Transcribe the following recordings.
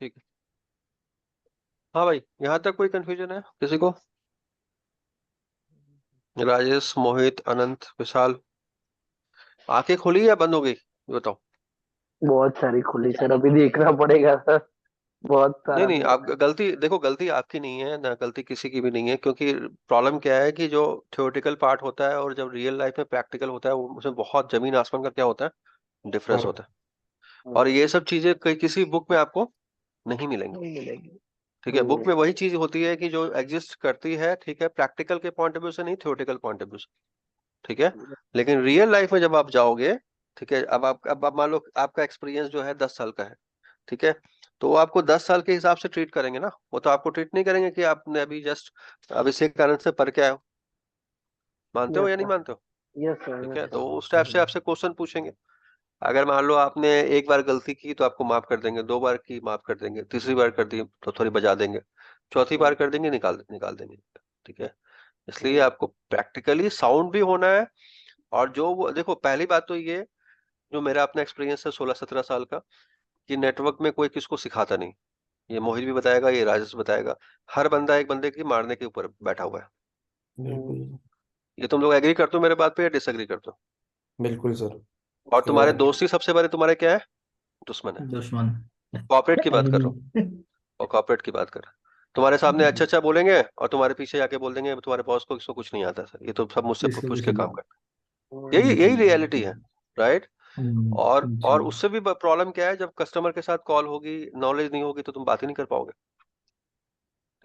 ठीक है। हाँ भाई, यहाँ तक कोई कंफ्यूजन है किसी को? राजेश, मोहित, अनंत, विशाल, आंखें खुली या बंद हो गई ये बताओ। बहुत सारी खुली सर, अभी देखना पड़ेगा सर। बहुत नहीं सारा नहीं, मिला आप है। गलती देखो, गलती आपकी नहीं है ना, गलती किसी की भी नहीं है, क्योंकि प्रॉब्लम क्या है कि जो थ्योरेटिकल पार्ट होता है और जब रियल लाइफ में प्रैक्टिकल होता है उसमें बहुत जमीन आसमान का क्या होता है, डिफरेंस फर्क। होता है। और हम्म, ये सब चीजें कहीं किसी बुक में आपको नहीं मिलेंगी। नहीं मिलेगी। ठीक है, बुक में वही चीज होती है कि जो एग्जिस्ट करती है, ठीक है, प्रैक्टिकल के पॉइंट ऑफ व्यू से नहीं, थ्योरेटिकल पॉइंट ऑफ व्यू से। ठीक है। लेकिन रियल लाइफ में जब आप जाओगे, ठीक है, अब मान लो आपका एक्सपीरियंस जो है 10 साल का है, ठीक है, तो वो आपको 10 साल के हिसाब से ट्रीट करेंगे ना, वो तो आपको ट्रीट नहीं करेंगे कि आपने अभी जस्ट अभिषेक आनंद से पढ़ के आए हो। मानते हो यस या नहीं सर। मानते हो? यस सर, ठीक यस है, सर। तो उस टाइप से आपसे क्वेश्चन पूछेंगे। अगर मान लो आपने एक बार गलती की तो आपको माफ कर देंगे, 2 बार की माफ कर देंगे, तीसरी बार कर दी तो थोड़ी बजा देंगे, चौथी बार कर देंगे निकाल निकाल देंगे। ठीक है। इसलिए आपको प्रैक्टिकली साउंड भी होना है। और जो वो देखो, पहली बात तो ये, जो मेरा अपना एक्सपीरियंस है 16-17 साल का, कि नेटवर्क में कोई किसको सिखाता नहीं। ये मोहित भी बताएगा, ये राजेश बताएगा। हर बंदा एक बंदे की मारने के ऊपर बैठा हुआ है। बिल्कुल। ये तुम लोग एग्री करते हो मेरे बात पे या डिसएग्री करते हो? बिल्कुल सर। और तुम्हारे क्लियर। दोस्त ही सबसे बड़े तुम्हारे क्या है, दुश्मन है। दुश्मन। कॉर्पोरेट की बात कर रहा हूँ, एनिमी। और कॉर्पोरेट की बात कर रहा हूँ। तुम्हारे सामने अच्छा अच्छा बोलेंगे और तुम्हारे पीछे जाके बोल देंगे तुम्हारे बॉस को इसको कुछ नहीं आता सर, ये तो सब मुझसे पूछ इसको पूछ कुछ के नहीं। काम करता है। यही जी यही रियलिटी है। राइट। और जी। उससे भी प्रॉब्लम क्या है, जब कस्टमर के साथ कॉल होगी, नॉलेज नहीं होगी तो तुम बात ही नहीं कर पाओगे।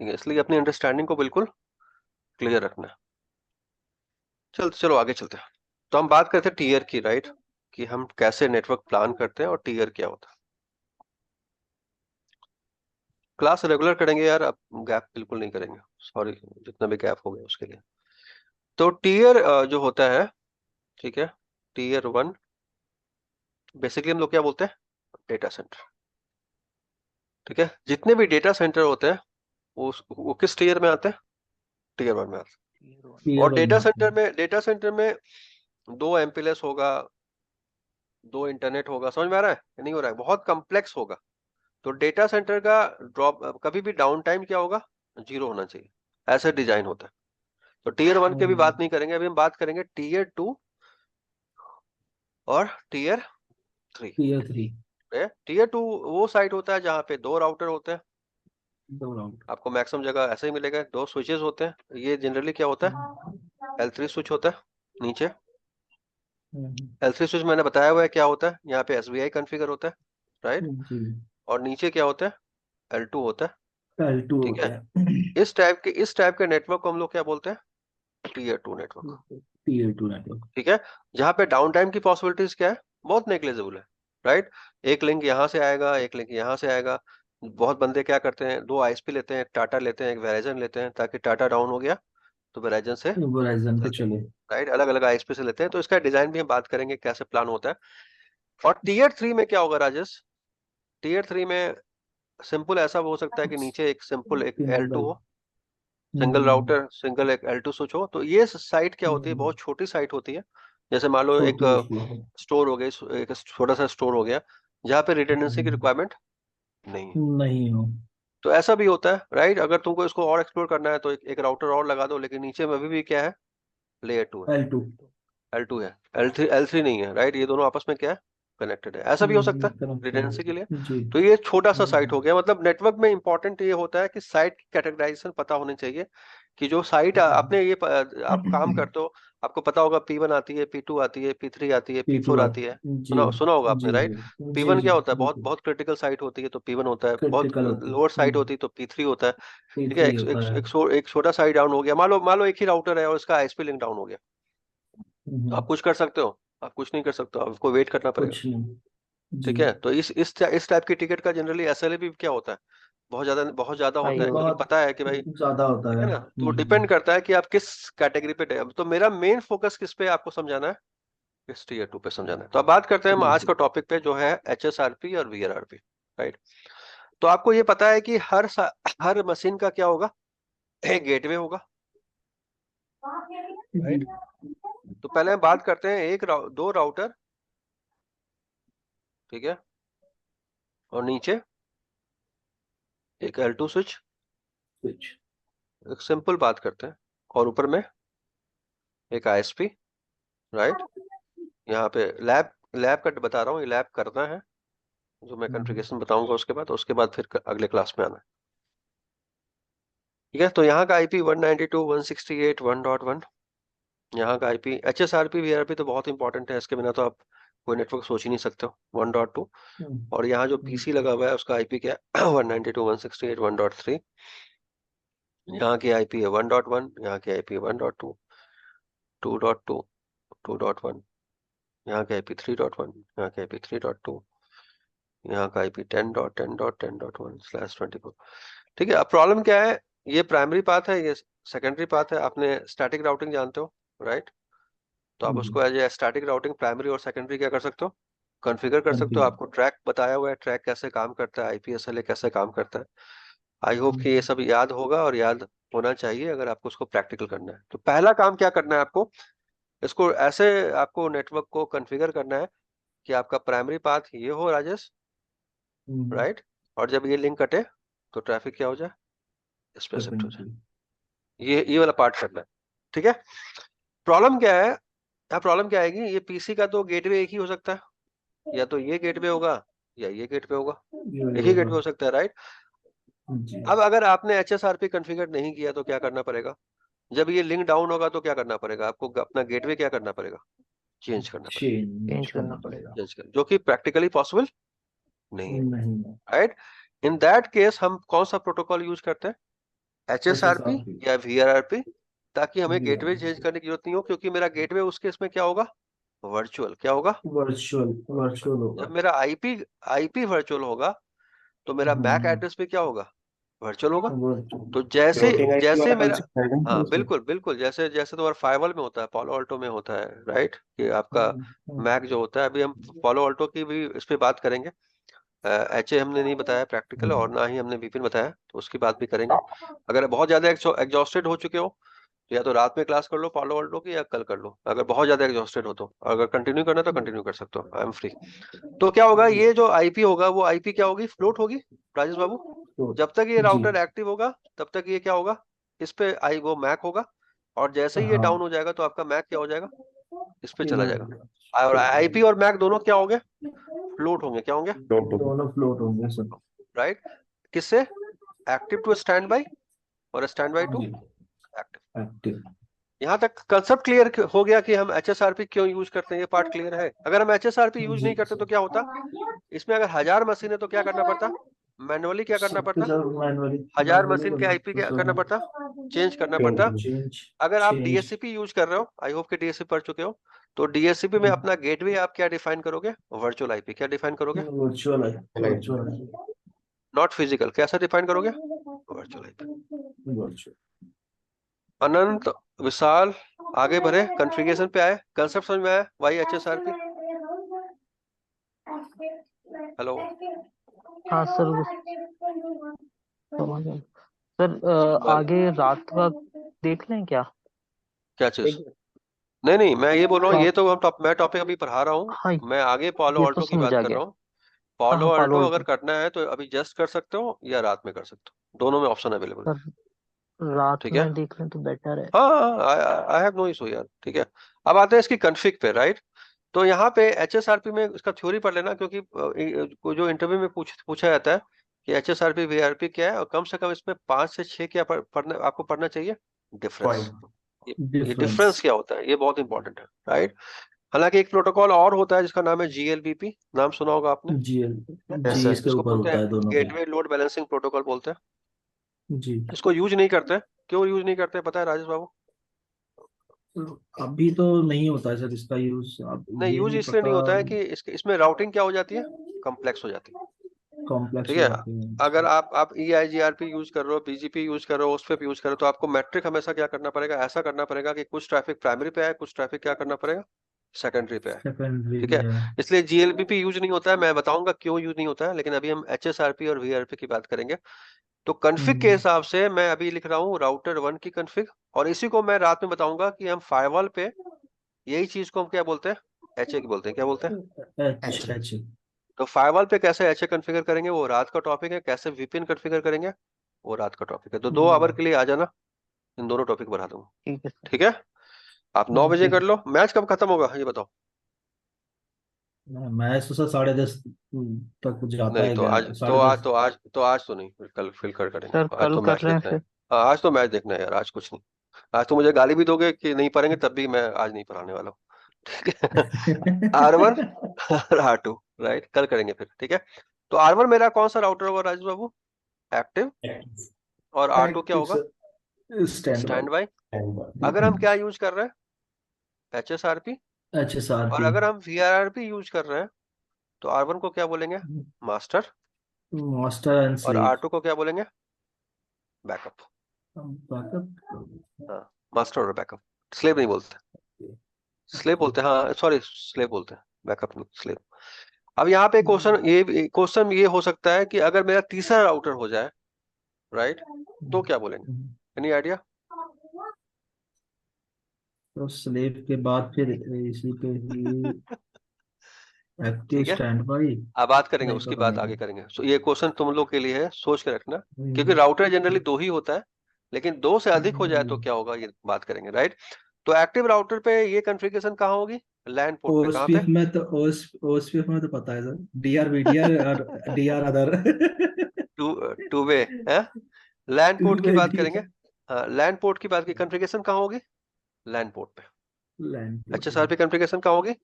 ठीक है, इसलिए अपनी अंडरस्टैंडिंग को बिल्कुल क्लियर रखना है। चलो आगे चलते हैं। तो हम बात करते हैं टीयर की, राइट, कि हम कैसे नेटवर्क प्लान करते हैं और टीयर क्या होता है। क्लास रेगुलर करेंगे यार, अब गैप बिल्कुल नहीं करेंगे। सॉरी, जितना भी गैप हो गया उसके लिए। तो टीयर जो होता है, ठीक है, टीयर 1, बेसिकली हम लोग क्या बोलते हैं, डेटा सेंटर। ठीक है, जितने भी डेटा सेंटर होते हैं वो किस टीयर में आते हैं, टीयर 1 में आते हैं। क्लियर और बनना आपको। डेटा सेंटर में 2 MPLS होगा, 2 इंटरनेट होगा, समझ में आ रहा है या नहीं हो रहा है, बहुत कम्प्लेक्स होगा। तो डेटा सेंटर का ड्रॉप, कभी भी डाउन टाइम क्या होगा, 0 होना चाहिए। ऐसे डिजाइन होता है। तो टीयर 1 की भी बात नहीं करेंगे, अभी हम बात करेंगे टीयर 2 और टीयर 3। Tier 3। टीयर 2 वो साइट होता है जहाँ पे 2 राउटर होते हैं। 2 राउंड। आपको मैक्सिमम जगह ऐसे ही मिलेगा, 2 स्विचेस होते हैं, ये जनरली क्या होता है, L3 स्विच होता है नीचे। L3 स्विच मैंने बताया हुआ है क्या होता है, यहाँ पे SBI कॉन्फ़िगर होता है, राइट। जी। और नीचे क्या होता है, L2 होता है। L2 ठीक है। होता है। इस टाइप के नेटवर्क को हम लोग क्या बोलते हैं, टीयर 2 नेटवर्क। Tier 2 network. ठीक है। जहाँ पे डाउन टाइम की पॉसिबिलिटीज क्या है, बहुत नेग्लिजिबल है। राइट। एक लिंक यहाँ से आएगा, एक लिंक यहाँ से आएगा। बहुत बंदे क्या करते हैं, 2 ISP लेते हैं, टाटा लेते हैं, एक वेराइजन लेते हैं, ताकि टाटा डाउन हो गया तो वेराइजन से Verizon पे चल जाए। चले। राइट, अलग अलग ISP से लेते हैं, तो इसका डिजाइन भी हम बात करेंगे कैसे प्लान होता है। और टीयर 3 में क्या होगा राजेश, टीयर 3 में सिंपल ऐसा हो सकता है कि नीचे एक सिंपल एक L2 सिंगल। हो, सिंगल राउटर, सिंगल एक L2 स्विच हो। तो ये साइट क्या होती है, बहुत छोटी साइट होती है। जैसे मान लो एक छोटी होती है। स्टोर हो गई, एक छोटा सा स्टोर हो गया, जहाँ पे रिटेंडेंसी की रिक्वायरमेंट नहीं है। नहीं हो। तो ऐसा भी होता है, राइट। अगर तुमको इसको और एक्सप्लोर करना है तो एक राउटर और लगा दो, लेकिन नीचे में अभी भी क्या है, लेयर 2 है, L2। L2 है, L3 नहीं है, राइट। ये दोनों आपस में क्या है, कनेक्टेड है। ऐसा भी हो सकता है रिडेंडेंसी के लिए। कनेक्टेड। जी। तो ये छोटा सा साइट हो गया, मतलब नेटवर्क में इंपॉर्टेंट ये होता है कि साइट की कैटेगराइजेशन पता होनी चाहिए, कि जो साइट आपने ये आप काम करते हो, आपको पता होगा P1 आती है, P2 आती है, P3 आती है, P2 P4 आ। आती है। जी सुना सुना होगा आपने, जी जी। राइट। जी P1 जी क्या होता है, बहुत बिल्कुल। बहुत क्रिटिकल साइट होती है तो P1 होता है, बहुत क्रिटिकल होती लोअर साइट होती है तो P3 होता है। ठीक है। P3 होता है। एक छोटा साइट डाउन हो गया, मान लो एक ही राउटर है और इसका ISP लिंक डाउन हो गया, तो हम्म, आप कुछ कर सकते हो, आप कुछ नहीं कर सकते हो, आपको वेट करना पड़ेगा। कुछ नहीं। जी। ठीक है। तो इस टाइप की टिकट का जनरली SLA भी क्या होता है, बहुत ज्यादा होता हाई है, क्योंकि होता बहुत पता है कि भाई, ज्यादा होता ठीक है है। ना, तो डिपेंड करता है कि आप किस कैटेगरी पे तो मेरा मेन फोकस किस पे आपको समझाना है, इस टीयर 2 पे समझाना है। तो अब बात करते हैं हम Tier आज 2। का टॉपिक पे, जो है HSRP और VRRP। राइट। तो आपको ये पता है कि हर मशीन का क्या होगा, एक गेटवे होगा। जी। राइट। तो पहले हम बात करते हैं 2 राउटर, ठीक है, और नीचे एक L2 स्विच, स्विच। एक सिंपल बात करते हैं, और ऊपर में एक ISP, राइट। यहाँ पे लैब लैब का बता रहा हूँ, ये लैब करना है, जो मैं कॉन्फ़िगरेशन बताऊंगा उसके बाद फिर अगले क्लास में आना है। ठीक है, तो यहाँ का IP 192.168.1.1, यहाँ का IP HSRP VRP तो बहुत इंपॉर्टेंट है, इसके बिना तो आप कोई नेटवर्क सोच ही नहीं सकते हो। 1.2, और यहाँ जो PC लगा हुआ है उसका IP क्या है 192.168.1.3, यहाँ की IP है 1.1, यहाँ की IP 1.2, 2.2, 2.1, यहाँ की IP 3.1, यहाँ की IP 3.2, यहाँ का IP 10.10.10.1/24। ठीक है, अब प्रॉब्लम क्या है, ये प्राइमरी पाथ है, ये सेकेंडरी पाथ है। आपने स्टैटिक राउटिंग जानते हो, राइट। तो आप उसको as a static routing primary और सेकेंडरी क्या कर सकते हो, कॉन्फ़िगर कर सकते हो। आपको ट्रैक बताया हुआ है, ट्रैक कैसे काम करता है, IPSLA कैसे काम करता है। आई होप कि ये सब याद होगा और याद होना चाहिए अगर आपको उसको प्रैक्टिकल करना है। तो पहला काम क्या करना है आपको, इसको ऐसे आपको नेटवर्क को कॉन्फ़िगर करना है कि आपका प्राइमरी पाथ ये हो राजेश, राइट। और जब ये लिंक कटे तो ट्रैफिक क्या हो जाए, इस पे शिफ्ट हो जाए। ये वाला पार्ट करना है, ठीक है। प्रॉब्लम क्या है, यहाँ प्रॉब्लम क्या आएगी, ये PC का तो गेटवे एक ही हो सकता है, या तो ये गेटवे होगा या ये गेटवे होगा, एक ही गेटवे हो सकता है, राइट। अब अगर आपने HSRP कॉन्फ़िगर नहीं किया तो क्या करना पड़ेगा, जब ये लिंक डाउन होगा तो क्या करना पड़ेगा आपको, अपना गेटवे क्या करना पड़ेगा, चेंज करना पड़ेगा, चेंज करना पड़ेगा। जो कि प्रैक्टिकली पॉसिबल नहीं है, नहीं। राइट। इन दैट केस हम कौन सा प्रोटोकॉल यूज करते हैं, HSRP HSRP। या VRRP, ताकि हमें गेटवे चेंज करने की जरूरत नहीं हो, क्योंकि मेरा गेटवे उसके इसमें क्या होगा, वर्चुअल क्या होगा। वर्चुअल जब होगा। मेरा IP वर्चुअल होगा तो मेरा मैक एड्रेस भी क्या होगा, वर्चुअल होगा। वर्चुअल। तो जैसे फ्लोटिंग आईपी जैसे वाला मेरा, कंसेप्ट है ना हाँ उसमें। बिल्कुल बिल्कुल, जैसे जैसे तुम्हारा फायरवॉल में होता है, पालो अल्टो में होता है, राइट, कि आपका मैक जो होता है, अभी हम पालो अल्टो की भी इस पे बात करेंगे। HA हमने नहीं बताया प्रैक्टिकल, और ना ही हमने VPN बताया, तो उसकी बात भी करेंगे। अगर बहुत ज्यादा एग्जॉस्टेड हो चुके हो तो या तो रात में क्लास कर लो पालो अल्टो की, या कल कर लो। अगर बहुत ज्यादा एग्जॉस्टेड हो तो, अगर कंटिन्यू करना है तो कंटिन्यू कर सकते हो, आई एम फ्री। तो क्या होगा, ये जो IP होगा वो IP क्या होगी, फ्लोट होगी राजेश बाबू। जब तक ये जी। राउटर एक्टिव होगा तब तक ये क्या होगा, इस पे आई वो मैक होगा, और जैसे ही ये हाँ। डाउन हो जाएगा तो आपका मैक क्या हो जाएगा, इस पे चला जाएगा। और फ्लोट IP और मैक दोनों क्या होंगे, फ्लोट होंगे, क्या होंगे, दोनों फ्लोट होंगे सर। राइट। किससे, एक्टिव टू स्टैंड बाई और स्टैंड बाई टू जी। एक्टिव। एक्टिव। यहाँ तक कंसेप्ट क्लियर हो गया कि हम HSRP क्यों यूज करते हैं, ये पार्ट क्लियर है। अगर हम HSRP यूज नहीं जी करते तो सर। क्या होता, इसमें अगर 1000 मशीन है तो क्या करना पड़ता, मैनुअली क्या करना सबके पड़ता, साथ मैनुअली 1000 मैनुअली मशीन के करना IP तो क्या सर। करना पड़ता, चेंज करना पड़ता। चेंज। चेंज। अगर आप चेंज। DHCP यूज कर रहे हो, आई होप कि DHCP पढ़ चुके हो, तो DHCP में अपना गेटवे आप क्या डिफाइन करोगे, वर्चुअल IP क्या डिफाइन करोगे, वर्चुअल है। वर्चुअल है। नॉट फिजिकल, कैसा डिफाइन करोगे, वर्चुअल IP। वर्चुअल। अनंत, विशाल, आगे बढ़े, कॉन्फ़िगरेशन पे आए, कंसेप्ट समझ में आया, वाई HSRP। हेलो, हाँ सर, समझ गए। सर विशाल, आगे रात का देख लें क्या? क्या चीज, नहीं नहीं, मैं ये बोल रहा हूँ, ये रात, तो मैं टॉपिक अभी पढ़ा रहा हूँ, हाँ मैं आगे पालो ये तो अल्टो की समझ बात आ कर गया। रहा हूँ। हाँ पालो हाँ, पालो अल्टो अगर अल्टो। करना है तो अभी जस्ट कर सकते हो या रात में कर सकते हो, दोनों में ऑप्शन अवेलेबल है, सर रात ठीक है। में देख लें तो बेटर है। हाँ, आई हैव नो इशू यार, ठीक है। अब आते हैं इसकी कॉन्फ़िग पे, राइट। तो यहाँ पे HSRP में इसका थ्योरी पढ़ लेना, क्योंकि जो इंटरव्यू में पूछा जाता है कि HSRP VRP क्या है, और कम से कम इसमें 5 से 6 क्या पढ़ना आपको पढ़ना चाहिए, डिफरेंस। पॉइंट। ये डिफरेंस। डिफरेंस क्या होता है, ये बहुत इंपॉर्टेंट है, राइट। हालांकि एक प्रोटोकॉल और होता है जिसका नाम है GLBP, नाम सुना होगा आपने, जीएल। यस जी सर। इसके इसको ऊपर बोलते होता हैं है दोनों पे। गेटवे लोड बैलेंसिंग प्रोटोकॉल बोलते हैं। जी। इसको यूज नहीं करते, क्यों यूज नहीं करते पता है राजेश बाबू, अभी तो नहीं होता है सर इसका यूज, अब नहीं ये यूज नहीं इसलिए पता। नहीं होता है कि इसमें राउटिंग क्या हो जाती है, कम्प्लेक्स हो जाती है, कॉम्प्लेक्स ठीक हो है। जाती है। अगर आप EIGRP यूज कर रहे हो, BGP यूज कर रहे हो, उस पे यूज कर रहे हो, तो आपको मैट्रिक हमेशा क्या करना पड़ेगा, ऐसा करना पड़ेगा कि कुछ ट्रैफिक प्राइमरी पे आए, कुछ ट्रैफिक क्या करना पड़ेगा, सेकेंडरी पे आए, सेकेंडरी ठीक भी है। है। इसलिए GLBP यूज नहीं होता है, मैं बताऊंगा क्यों यूज नहीं होता है, लेकिन अभी हम HSRP और VRP की बात करेंगे। तो कॉन्फ़िग के हम्म। हिसाब से मैं अभी लिख रहा हूँ राउटर 1 की कॉन्फ़िग, और इसी को मैं रात में बताऊंगा कि हम फायरवॉल पे यही चीज को हम क्या बोलते हैं, HA की बोलते हैं, क्या बोलते हैं, एच एच। एच। तो फायरवॉल पे कैसे एचए कॉन्फ़िगर करेंगे वो रात का टॉपिक है, कैसे वीपीएन कॉन्फ़िगर करेंगे वो रात का टॉपिक है। तो 2 आवर के लिए आ जाना, इन दोनों टॉपिक बढ़ा दूंगा। ठीक है सर। ठीक है, आप 9 बजे ठीक कर है। लो। मैच कब खत्म होगा ये बताओ। मैच तो सर 10:30 तक जाता नहीं है, तो आज 10:30। तो नहीं, फिर कल फिर कर करेंगे, सर आज कल तो कर मैच रहे हैं देखना है। फिर। हाँ, आज तो मैच देखना है यार, आज कुछ नहीं। आज तो मुझे गाली भी दोगे कि नहीं पढ़ेंगे, तब भी मैं आज नहीं पढ़ाने वाला हूँ। ठीक है। R1 और R2, राइट, कल करेंगे फिर। ठीक है, तो R1 मेरा कौन सा राउटर होगा राजेश बाबू? एक्टिव। और R2 क्या एक्टिव होगा? Sir, stand standby. By. अगर हम क्या यूज कर रहे हैं? HSRP। अच्छा सर और भी। अगर हम VRRP यूज कर रहे हैं तो R1 को क्या बोलेंगे? मास्टर। मास्टर एंड और स्लेव। R2 को क्या बोलेंगे? बैकअप। बैकअप। हाँ, मास्टर और बैकअप, स्लेव नहीं बोलते। स्लेव बोलते हैं, हाँ सॉरी, स्लेव बोलते हैं, बैकअप नहीं, स्लेव। अब यहाँ पे क्वेश्चन ये हो सकता है कि अगर मेरा तीसरा राउटर हो जाए, राइट, तो क्या बोलेंगे? Any idea? तो स्लेव के बाद फिर इसी पे ही एक्टिव ठीक है, स्टैंड बाई। अब बात करेंगे, नहीं उसकी पता बात नहीं। आगे करेंगे। ये क्वेश्चन तुम लोग के लिए है, सोच के रखना। क्योंकि राउटर जनरली 2 ही होता है, लेकिन 2 से अधिक हो जाए तो क्या होगा ये बात करेंगे, राइट। तो एक्टिव राउटर पे ये कॉन्फ़िगरेशन कहाँ होगी? लैन पोर्ट पे। कहाँ पे? ओएसपीएफ में तो ओएसपीएफ में तो पता है सर, डीआर वीडीआर और DR other. Two two way है। लैन टू पोर्ट की बाई बात डी। करेंगे। हाँ, लैन पोर्ट की बात की कॉन्फ़िगरेशन कहाँ होगी? लैन पोर्ट पे। लैंड HSRP कॉन्फ़िगरेशन कहाँ होगी?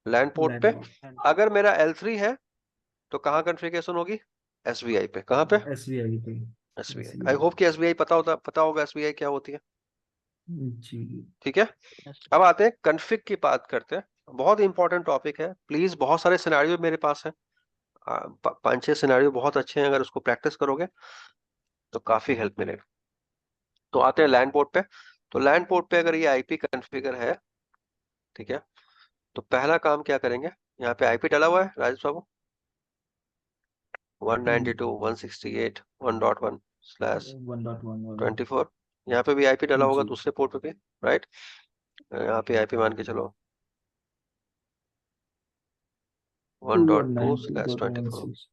लैन पोर्ट पे। लैंड अगर मेरा L3 है तो कहाँ कॉन्फ़िगरेशन होगी? SVI पे। कहाँ पे? एसबीआई पे। SVI। आई एसबीआई। होप कि SVI पता होगा SVI क्या होती है। जी। ठीक है, अब आते हैं कॉन्फ़िग की बात करते हैं। बहुत इंपॉर्टेंट टॉपिक है, प्लीज। बहुत सारे सिनेरियो मेरे पास है, 5-6 सिनेरियो बहुत अच्छे हैं, अगर उसको प्रैक्टिस करोगे तो काफी हेल्प मिलेगी। तो आते हैं लैन पोर्ट पे। तो लैन पोर्ट पे अगर ये आईपी कॉन्फ़िगर है, ठीक है, तो पहला काम क्या करेंगे? यहाँ पे आईपी डाला हुआ है राजेश बाबू, 192.168.1.1/24। 1.1 यहाँ पे भी आईपी डाला होगा, जी। दूसरे पोर्ट पे भी, राइट। यहाँ पे आईपी मान के चलो टू 1.2/24।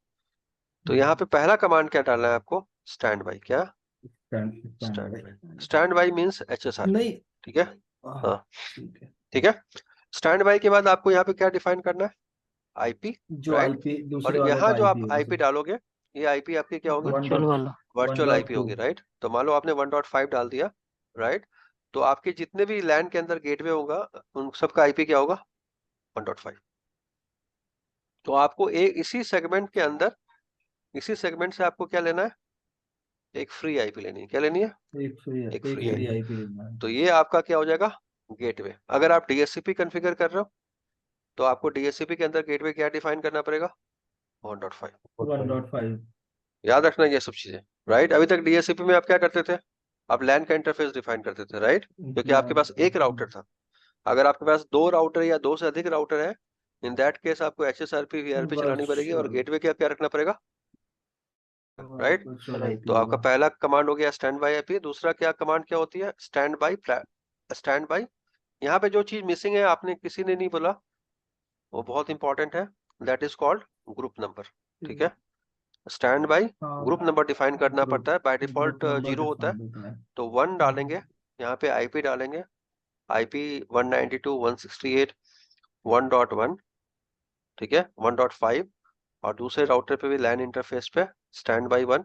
तो यहाँ पे पहला कमांड क्या डालना है आपको? Stand by. क्या? Stand by. Stand by means HSRP। नहीं। ठीक है, हाँ, ठीक है। ठीक है। स्टैंड बाई के बाद आपको यहाँ पे क्या डिफाइन करना है? आईपी, जो राइट। आईपी और दूसरे वाले यहाँ का जो आईपी आप होगा आईपी सर। डालोगे, ये आईपी आपकी क्या होगी? वन वर्चुअल डॉट वाला। One virtual dot IP two होगी, राइट। तो मान लो आपने 1.5 डाल दिया, राइट, तो आपके जितने भी लैन के अंदर गेटवे होगा उन सबका आईपी क्या होगा? 1.5। तो आपको एक इसी सेगमेंट से आपको क्या लेना है? एक फ्री आईपी लेनी है। क्या लेनी है? एक फ्री एक एक फ्री फ्री आईपी। आईपी लेना है। तो ये आपका क्या हो जाएगा? गेटवे। अगर आप डीएससीपी कॉन्फ़िगर कर रहे हो तो आपको डीएससीपी के अंदर गेटवे क्या डिफाइन करना पड़ेगा? 1.5। 1.5। याद रखना ये सब चीजें, राइट। अभी तक डीएससीपी में आप क्या करते थे? आप लैन का इंटरफेस डिफाइन करते थे, राइट, क्योंकि आपके पास एक राउटर था। अगर आपके पास 2 राउटर या 2 से अधिक राउटर है, इन दैट केस आपको HSRP VRP चलानी पड़ेगी, और वर्चुअल गेटवे क्या क्या रखना पड़ेगा, राइट। Virtual right. आईपी तो आपका होगा। पहला कमांड हो गया स्टैंड बाई आईपी। दूसरा क्या कमांड क्या होती है? Stand by. यहाँ पे जो चीज मिसिंग है, आपने किसी ने नहीं बोला, वो बहुत इंपॉर्टेंट है, that is called group number. ठीक है, स्टैंड बाई हाँ। ग्रुप नंबर डिफाइन करना ग्रुप पड़ता है, बाय ग्रुप डिफॉल्ट नंबर 0 होता है। डिफाइन होता है। तो 1 डालेंगे, यहाँ पे आईपी डालेंगे, आईपी 192.168.1.1, ठीक है, 1.5। और दूसरे राउटर पे भी लैन इंटरफेस पे स्टैंड बाई 1।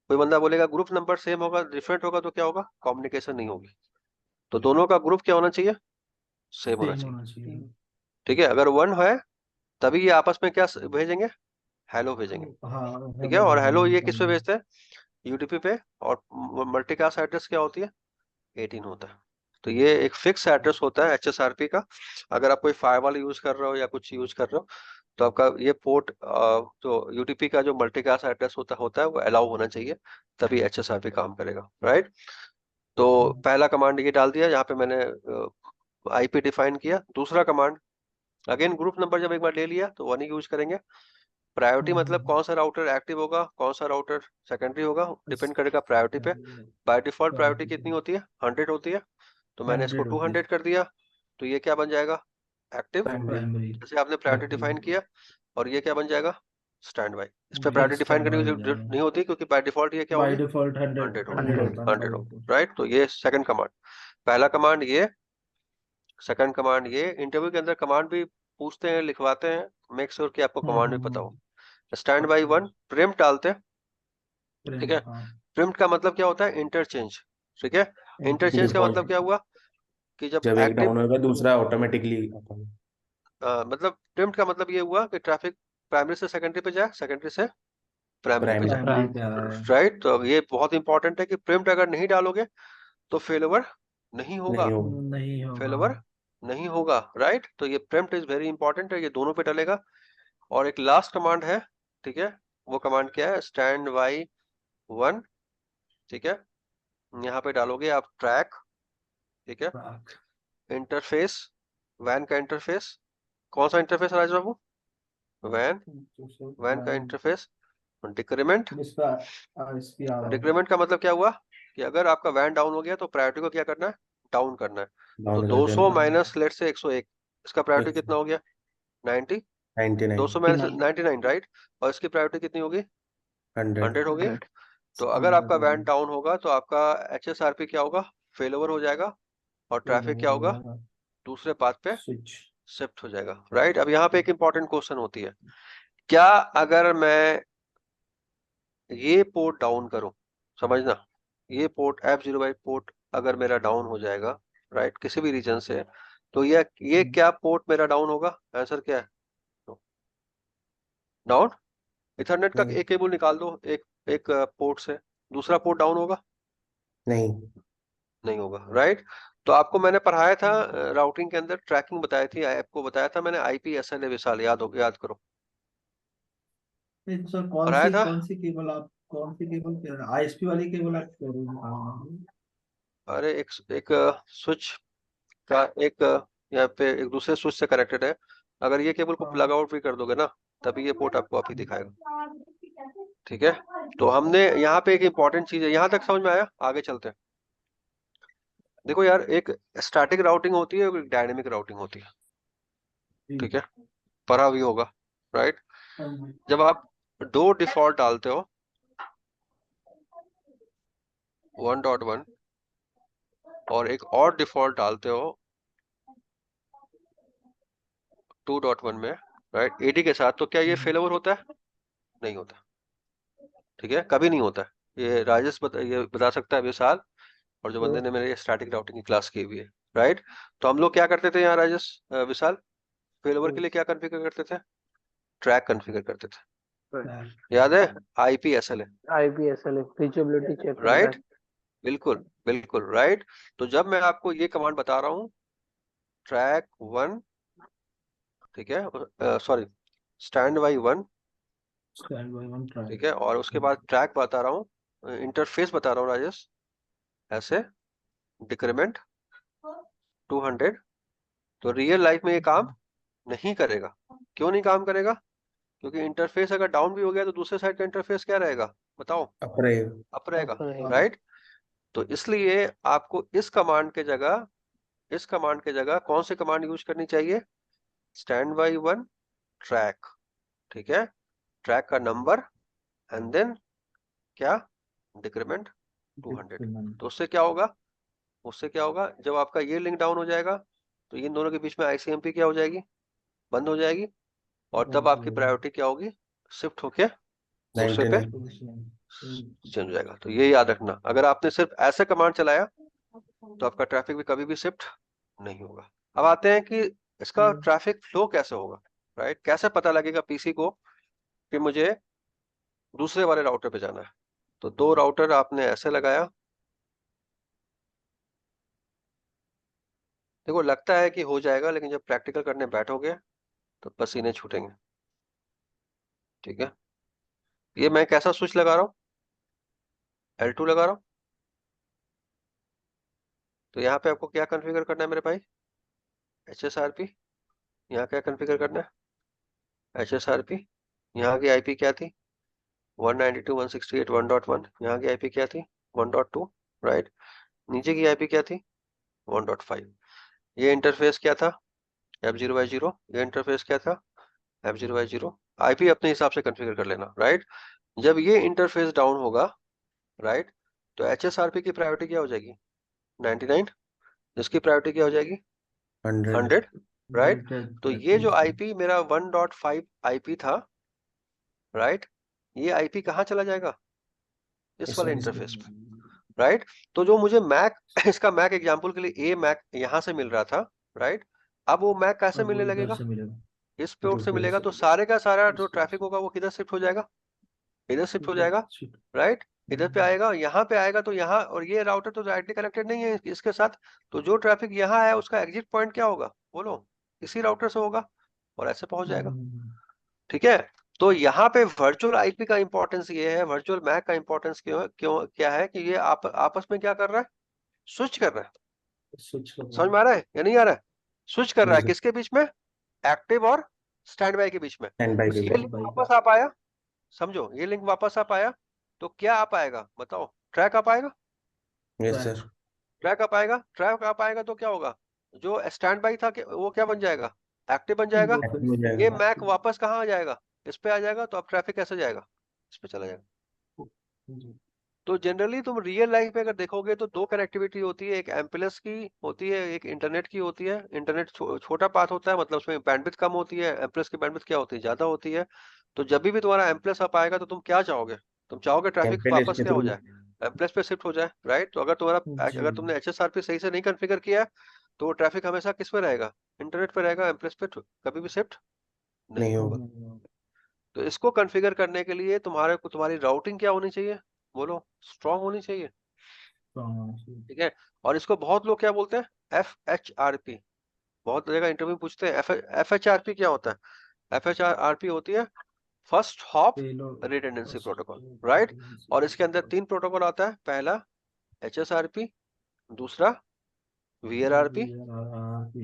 कोई बंदा बोलेगा ग्रुप नंबर सेम होगा डिफरेंट होगा, तो क्या होगा? कम्युनिकेशन नहीं होगी। तो दोनों का ग्रुप क्या होना चाहिए? सेम होना सेम चाहिए। होना चाहिए। ठीक है, अगर 1 है तभी ये आपस में क्या भेजेंगे? हेलो भेजेंगे। हाँ, ठीक है, हेलो और हेलो भेजेंगे ये किस पे कॉमन। भेजते हैं? यूडीपी पे। और मल्टीकास्ट एड्रेस क्या होती है? 18 होता है। तो ये एक फिक्स एड्रेस होता है HSRP का। अगर आप कोई फायरवॉल यूज कर रहे हो या कुछ यूज कर रहे हो, तो आपका ये पोर्ट जो यूडीपी का जो मल्टीकास्ट एड्रेस होता है वो अलाउ होना चाहिए, तभी HSRP काम करेगा, राइट। तो पहला कमांड ये डाल दिया, यहाँ पे मैंने आईपी डिफाइन किया। दूसरा कमांड, अगेन ग्रुप नंबर जब एक बार ले लिया तो 1 ही यूज करेंगे। प्रायोरिटी मतलब कौन सा राउटर एक्टिव होगा, कौन सा राउटर सेकेंडरी होगा, डिपेंड करेगा प्रायोरिटी पे। बाय डिफॉल्ट प्रायोरिटी कितनी होती है? 100 होती है। तो मैंने इसको 100 होती है। 200 कर दिया, तो ये क्या बन जाएगा? एक्टिव। प्राइमरी। जैसे आपने प्रायोरिटी डिफाइन एक्टिव। किया। और ये क्या बन जाएगा? Stand by. इस पे प्रायोरिटी डिफाइन करने की जरूरत नहीं होती, क्योंकि बाय डिफॉल्ट ये क्या बाय होगी, डिफॉल्ट 100 100 होगी, 100 होता है 100 होगी, राइट। तो ये सेकंड कमांड। पहला कमांड ये, सेकंड कमांड ये। इंटरव्यू के अंदर कमांड भी पूछते हैं, लिखवाते हैं, मेक श्योर कि आपको कमांड भी पता हो। स्टैंड बाई 1 प्रिम्प्ट डालते हैं, ठीक है। हाँ प्रिम्प्ट का मतलब क्या होता है, इंटरचेंज, ठीक है। इंटरचेंज का मतलब क्या हुआ कि जब जब एक एक्टिव, डाउन होगा दूसरा ऑटोमेटिकली मतलब प्रिम्प्ट का मतलब ये हुआ कि ट्रैफिक प्राइमरी से सेकेंडरी पे जाए, सेकेंडरी से प्राइमरी पे प्राइमरी जाए, प्राइमरी पे आया है। राइट। तो अब ये बहुत इंपॉर्टेंट है कि प्रिम्प्ट अगर नहीं डालोगे तो फेलओवर नहीं होगा, नहीं होगा। नहीं होगा। फेलओवर नहीं होगा, राइट। तो ये प्रिम्प्ट इज वेरी इंपॉर्टेंट है, ये दोनों पे डलेगा। और एक लास्ट कमांड है, ठीक है। वो कमांड क्या है, स्टैंड बाई 1, ठीक है। यहाँ पे डालोगे आप ट्रैक, ठीक है। इंटरफेस, वैन का इंटरफेस, कौन सा इंटरफेस राज बाबू, वैन, वैन का इंटरफेस। डिक्रीमेंट, डिक्रीमेंट का मतलब क्या हुआ कि अगर आपका वैन डाउन हो गया तो प्रायोरिटी को क्या करना है, डाउन करना है। तो डाउन कर 200 देना माइनस लेट से 101, इसका प्रायोरिटी कितना हो गया, 90। 99 200 माइनस 99, राइट। और इसकी प्रायोरिटी कितनी होगी, 100 100 होगी। 100। तो अगर आपका वैन डाउन होगा तो आपका HSRP क्या होगा, फेल ओवर हो जाएगा, और ट्रैफिक क्या होगा, दूसरे पाथ पे स्विच। शिफ्ट हो जाएगा, राइट। अब यहाँ पे एक इंपॉर्टेंट क्वेश्चन होती है, क्या अगर मैं ये पोर्ट डाउन करूं, समझना, ये पोर्ट F0 बाई पोर्ट अगर मेरा डाउन हो जाएगा, राइट, किसी भी रीजन से, तो ये क्या पोर्ट मेरा डाउन होगा, आंसर क्या है, डाउन। इथरनेट का नहीं एक केबल निकाल दो, एक एक पोर्ट से, दूसरा पोर्ट डाउन होगा, नहीं नहीं होगा, राइट। तो आपको मैंने पढ़ाया था राउटिंग के अंदर, ट्रैकिंग बताई थी, आपको बताया था मैंने IP SLA विशाल, याद करो, नहीं तो सर पढ़ाया था। कौन सी केबल आप कौन सी केबल कह रहे हैं, आईएसपी वाली केबल आप कह रहे हैं? अरे एक स्विच का एक यहाँ पे एक दूसरे स्विच से कनेक्टेड है, अगर ये केबल को प्लग आउट भी कर दोगे ना, तभी ये पोर्ट आपको आप ही दिखाएगा, ठीक है। तो हमने यहाँ पे एक इंपॉर्टेंट चीज है, यहाँ तक समझ में आया, आगे चलते हैं। देखो यार, एक स्टैटिक राउटिंग होती है, एक डायनेमिक राउटिंग होती है, ठीक है, पढ़ा भी होगा, राइट। जब आप दो डिफॉल्ट डालते हो, 1.1 और एक और डिफॉल्ट डालते हो 2.1 में, राइट, AD के साथ, तो क्या ये फेल ओवर होता है, नहीं होता, ठीक है, कभी नहीं होता है। ये राजेश ये बता सकता है विशाल, और जो बंदे ने मेरे स्टैटिक राउटिंग की क्लास की हुई है, राइट। तो हम लोग क्या करते थे यहाँ राजेश, विशाल, फेल ओवर के लिए क्या कॉन्फ़िगर करते थे, ट्रैक कॉन्फ़िगर करते थे, याद है, IP SLA, IPSLA reachability check करता राइट, है। बिल्कुल बिल्कुल, राइट। तो जब मैं आपको ये कमांड बता रहा हूँ, ट्रैक 1, ठीक है, सॉरी, स्टैंड बाई 1, ठीक है, और उसके बाद ट्रैक बता रहा हूँ, इंटरफेस बता रहा हूँ राजेश, ऐसे डिक्रीमेंट 200, तो रियल लाइफ में ये काम नहीं करेगा। क्यों नहीं काम करेगा, क्योंकि इंटरफेस अगर डाउन भी हो गया तो दूसरे साइड का इंटरफेस क्या रहेगा, बताओ, अप रहेगा। अप रहेगा, अप रहेगा। राइट। तो इसलिए आपको इस कमांड के जगह कौन सी कमांड यूज करनी चाहिए, स्टैंड बाई 1 ट्रैक, ठीक है, ट्रैक का नंबर, एंड देन क्या, डिक्रीमेंट 200। तो उससे क्या होगा, जब आपका ये लिंक डाउन हो जाएगा तो इन दोनों के बीच में ICMP क्या हो जाएगी, बंद हो जाएगी, और तब आपकी प्रायोरिटी क्या होगी, शिफ्ट होके दूसरे पे 99 चेंज हो जाएगा। तो ये याद रखना, अगर आपने सिर्फ ऐसे कमांड चलाया तो आपका ट्रैफिक भी कभी भी शिफ्ट नहीं होगा। अब आते हैं कि इसका ट्रैफिक फ्लो कैसे होगा, राइट, कैसे पता लगेगा PC को कि मुझे दूसरे वाले राउटर पे जाना है। तो दो राउटर आपने ऐसे लगाया, देखो लगता है कि हो जाएगा, लेकिन जब प्रैक्टिकल करने बैठोगे तो पसीने छूटेंगे, ठीक है। ये मैं कैसा स्विच लगा रहा हूँ, L2 लगा रहा हूँ। तो यहाँ पे आपको क्या कॉन्फ़िगर करना है मेरे भाई, HSRP, यहाँ क्या कॉन्फ़िगर करना है, HSRP, यहाँ की IP क्या थी, 192.168.1.1, यहाँ की IP क्या थी, 1.2, राइट, नीचे की IP क्या थी, 1.5। ये इंटरफेस क्या था, F0 बाई 0, ये इंटरफेस क्या था, F0 बाई 0, आईपी अपने हिसाब से कॉन्फ़िगर कर लेना, राइट। जब ये इंटरफेस डाउन होगा, राइट, तो एचएसआरपी की प्रायोरिटी क्या हो जाएगी? 99। जिसकी प्रायोरिटी क्या हो जाएगी? 100 100, राइट। तो ये जो 100 आईपी मेरा 1.5 आईपी था, राइट, ये आईपी कहाँ चला जाएगा? इस वाले इसमें इंटरफेस पे, राइट। तो जो मुझे मैक इसका मैक एग्जांपल के लिए ए मैक यहाँ से मिल रहा था, राइट, अब वो मैक कैसे अब वो मिलने इधर लगेगा? से मिलेगा, इस पोर्ट से दूसरे मिलेगा। से तो सारे का सारा जो इस तरफ ट्रैफिक से होगा वो किधर शिफ्ट हो जाएगा? इधर शिफ्ट हो इधर जाएगा, शिफ्ट। राइट। इधर पे आएगा, यहाँ पे आएगा, तो यहाँ, और ये राउटर तो डायरेक्टली कनेक्टेड नहीं है इसके साथ, तो जो ट्रैफिक यहाँ है उसका एग्जिट पॉइंट क्या होगा बोलो? इसी राउटर से होगा और ऐसे पहुंच जाएगा, ठीक है। तो यहाँ पे वर्चुअल आईपी का इंपॉर्टेंस ये है, वर्चुअल मैक का इंपॉर्टेंस क्यों क्यों क्या है कि ये आपस में क्या कर रहा है? स्विच कर रहा है। स्विच कर समझ में आ रहा है या नहीं आ रहा है? स्विच कर रहा है जी किसके बीच में? एक्टिव और स्टैंड बाय के बीच में। स्टैंड बाय तो के ये बीच लिंक वापस आ पाया, समझो, ये लिंक वापस आ पाया, तो क्या आ पाएगा बताओ? ट्रैक आ पाएगा। यस सर ट्रैक आ पाएगा, ट्रैक आ पाएगा तो क्या होगा? जो स्टैंड बाई था वो क्या बन जाएगा? एक्टिव बन जाएगा। वो फिर हो ये जाएगा मैक वापस कहाँ आ जाएगा? इस पे आ जाएगा। तो अब ट्रैफिक कैसे जाएगा? इस पे चला जाएगा। तो जनरली तुम रियल लाइफ में अगर देखोगे तो दो कनेक्टिविटी होती है, एक एमप्लस की होती है, एक इंटरनेट की होती है। इंटरनेट छोटा पाथ होता है, मतलब उसमें बैंडविड्थ कम होती है। एमप्लस की बैंडविड्थ क्या होती है? ज्यादा होती है। तो जब भी तुम्हारा एमप्लस आ पाएगा तो तुम क्या चाहोगे? तुम चाहोगे ट्रैफिक एमपीएलएस वापस के क्या हो थ्रू जाए? एमप्लस पे शिफ्ट हो जाए, राइट। तो अगर तुम्हारा, जी अगर तुमने एचएसआरपी सही से नहीं कॉन्फ़िगर किया है, तो वो ट्रैफिक हमेशा किस पे रहेगा? इंटरनेट पे रहेगा। एमप्लस पे कभी भी शिफ्ट नहीं नहीं होगा। होगा तो इसको कॉन्फ़िगर करने के लिए तुम्हारी राउटिंग क्या होनी चाहिए बोलो? स्ट्रांग होनी चाहिए, ठीक है। और इसको बहुत लोग क्या बोलते हैं? FHRP। बहुत जगह इंटरव्यू में पूछते हैं FHRP क्या होता है? FHRP होती है first hop payload redundancy protocol, right. और इसके अंदर 3 प्रोटोकॉल आता है। पहला HSRP, दूसरा VRRP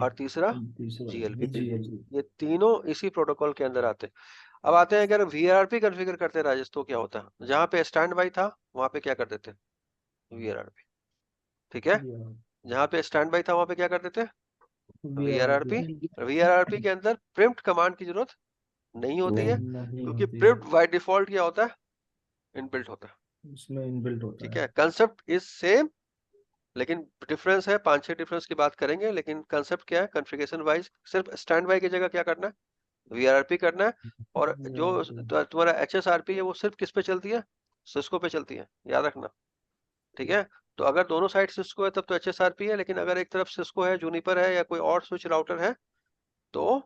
और तीसरा तीसरा GLP। GLP। ये तीनों इसी प्रोटोकॉल के अंदर आते हैं। अब आते हैं, अगर VRRP कॉन्फ़िगर करते हैं राजेश तो क्या होता है? जहाँ पे स्टैंड बाई था वहां पे क्या करते थे? VRRP, ठीक है। जहाँ पे स्टैंड बाई था वहां पे क्या करते थे? VRRP। VRRP के अंदर प्रिम्प्ट कमांड की जरूरत नहीं होती है, नहीं नहीं क्योंकि होती है, प्रिम्प्ट बाय डिफॉल्ट क्या होता है? इनबिल्ट होता है, उसमें इनबिल्ट होता ठीक है। है। कंसेप्ट इज सेम, लेकिन डिफरेंस है, 5-6 डिफरेंस की बात करेंगे। लेकिन कंसेप्ट क्या है? कॉन्फ़िगरेशन वाइज सिर्फ स्टैंड बाय की जगह क्या करना है? VRRP करना है। और जो तुम्हारा HSRP है वो सिर्फ किस पे चलती है? सिस्को पे चलती है, याद रखना, ठीक है। तो अगर दोनों साइड सिस्को है तब तो HSRP है, लेकिन अगर एक तरफ सिस्को है, जूनिपर है, या कोई और स्विच राउटर है, तो